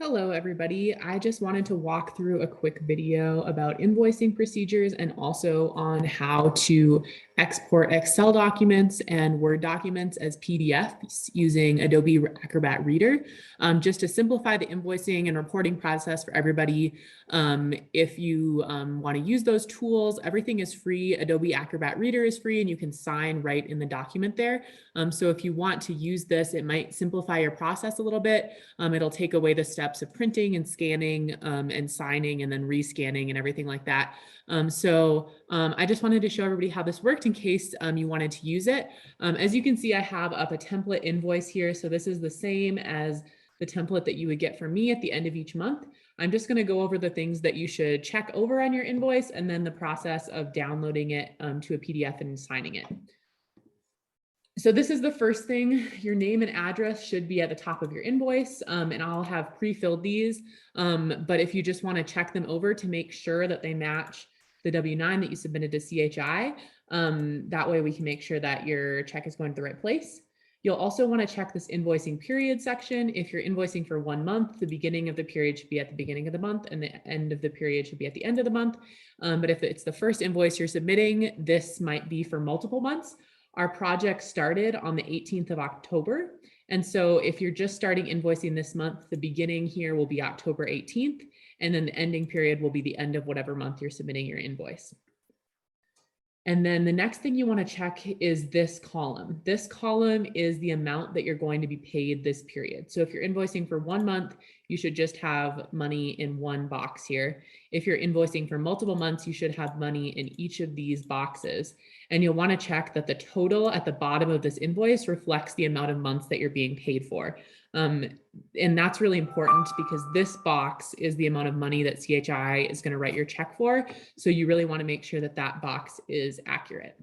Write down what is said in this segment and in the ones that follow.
Hello, everybody. I just wanted to walk through a quick video about invoicing procedures and also on how to export Excel documents and Word documents as PDFs using Adobe Acrobat Reader, just to simplify the invoicing and reporting process for everybody. If you want to use those tools, everything is free. Adobe Acrobat Reader is free and you can sign right in the document there. So if you want to use this, it might simplify your process a little bit. It'll take away the steps of printing and scanning and signing and then rescanning and everything like that. I just wanted to show everybody how this worked in case you wanted to use it. As you can see, I have up a template invoice here. So this is the same as the template that you would get from me at the end of each month. I'm just going to go over the things that you should check over on your invoice and then the process of downloading it to a PDF and signing it. So this is the first thing. Your name and address should be at the top of your invoice, and I'll have pre-filled these. But if you just want to check them over to make sure that they match the W-9 that you submitted to CHI, that way we can make sure that your check is going to the right place. You'll also want to check this invoicing period section. If you're invoicing for 1 month, the beginning of the period should be at the beginning of the month and the end of the period should be at the end of the month. But if it's the first invoice you're submitting, this might be for multiple months. Our project started on the 18th of October. And so if you're just starting invoicing this month, the beginning here will be October 18th, and then the ending period will be the end of whatever month you're submitting your invoice. And then the next thing you want to check is this column. This column is the amount that you're going to be paid this period. So if you're invoicing for 1 month, you should just have money in one box here. If you're invoicing for multiple months, you should have money in each of these boxes. And you'll want to check that the total at the bottom of this invoice reflects the amount of months that you're being paid for. And that's really important because this box is the amount of money that CHI is going to write your check for. So you really want to make sure that that box is accurate.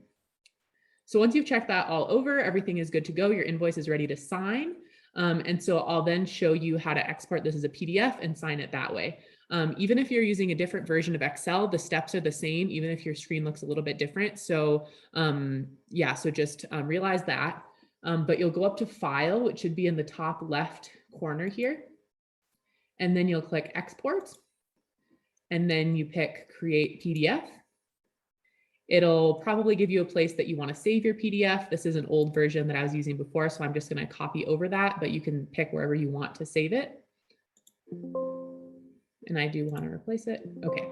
So once you've checked that all over, everything is good to go. Your invoice is ready to sign. And so I'll then show you how to export this as a PDF and sign it that way. Even if you're using a different version of Excel, the steps are the same, even if your screen looks a little bit different. So yeah, so just realize that. But you'll go up to File, which should be in the top left corner here. And then you'll click Export. And then you pick Create PDF. It'll probably give you a place that you want to save your PDF. This is an old version that I was using before, so I'm just going to copy over that, but you can pick wherever you want to save it. And I do want to replace it. Okay.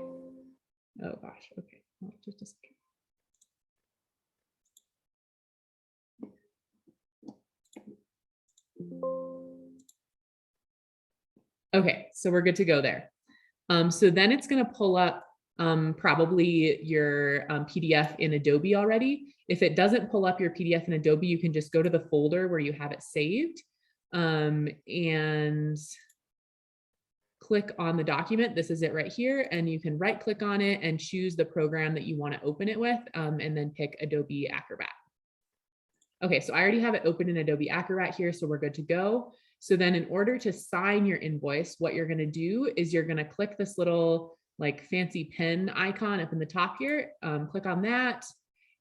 Oh gosh. Okay. Oh, just a second. Okay, so we're good to go there. So then it's going to pull up probably your PDF in Adobe already. If it doesn't pull up your PDF in Adobe, you can just go to the folder where you have it saved and click on the document. This is it right here. And you can right click on it and choose the program that you want to open it with and then pick Adobe Acrobat. Okay, so I already have it open in Adobe Acrobat here, so we're good to go. So then in order to sign your invoice, what you're going to do is you're going to click this little like fancy pen icon up in the top here, click on that,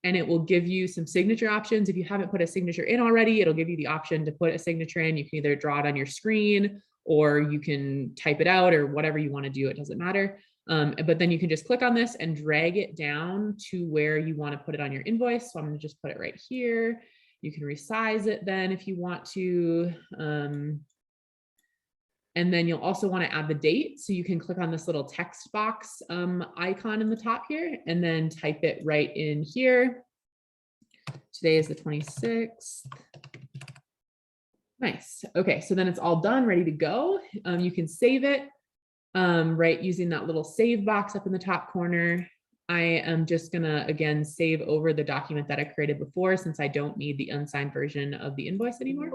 and it will give you some signature options. If you haven't put a signature in already, it'll give you the option to put a signature in. You can either draw it on your screen or you can type it out or whatever you want to do. It doesn't matter. But then you can just click on this and drag it down to where you want to put it on your invoice. So I'm going to just put it right here. You can resize it then if you want to. And then you'll also want to add the date. So you can click on this little text box icon in the top here and then type it right in here. Today is the 26th. Nice. Okay, so then it's all done, ready to go. You can save it right using that little save box up in the top corner. I am just gonna, again, save over the document that I created before since I don't need the unsigned version of the invoice anymore.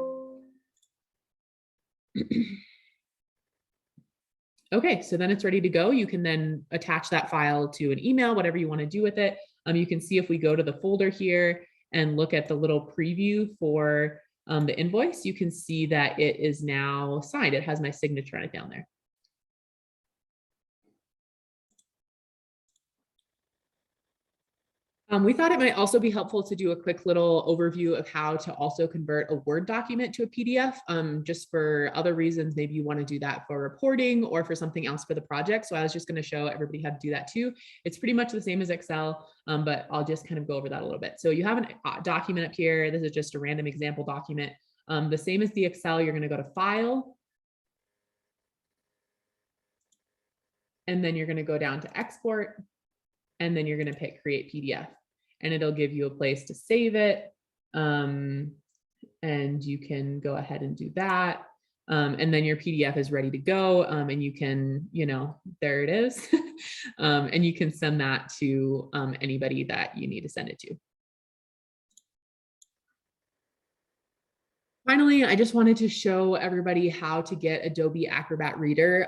Okay, so then it's ready to go. You can then attach that file to an email, whatever you want to do with it. You can see if we go to the folder here and look at the little preview for the invoice, you can see that it is now signed. It has my signature on it down there. We thought it might also be helpful to do a quick little overview of how to also convert a Word document to a PDF, just for other reasons. Maybe you want to do that for reporting or for something else for the project. So I was just going to show everybody how to do that too. It's pretty much the same as Excel, but I'll just kind of go over that a little bit. So you have a document up here. This is just a random example document. The same as the Excel, you're going to go to File. And then you're going to go down to Export. And then you're going to pick Create PDF. And it'll give you a place to save it. And you can go ahead and do that. And then your PDF is ready to go. And you can, there it is. And you can send that to anybody that you need to send it to. Finally, I just wanted to show everybody how to get Adobe Acrobat Reader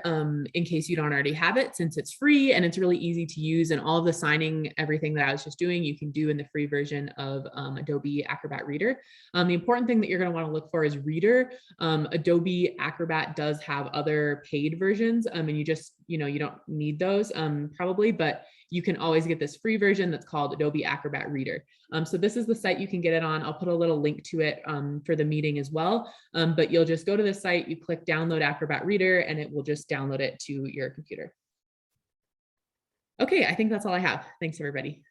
in case you don't already have it, since it's free and it's really easy to use, and all the signing, everything that I was just doing, you can do in the free version of Adobe Acrobat Reader. The important thing that you're going to want to look for is Reader. Adobe Acrobat does have other paid versions, and you just, you don't need those probably, but you can always get this free version that's called Adobe Acrobat Reader. So this is the site you can get it on. I'll put a little link to it for the meeting as well. But you'll just go to the site, you click download Acrobat Reader, and it will just download it to your computer. Okay, I think that's all I have. Thanks, everybody.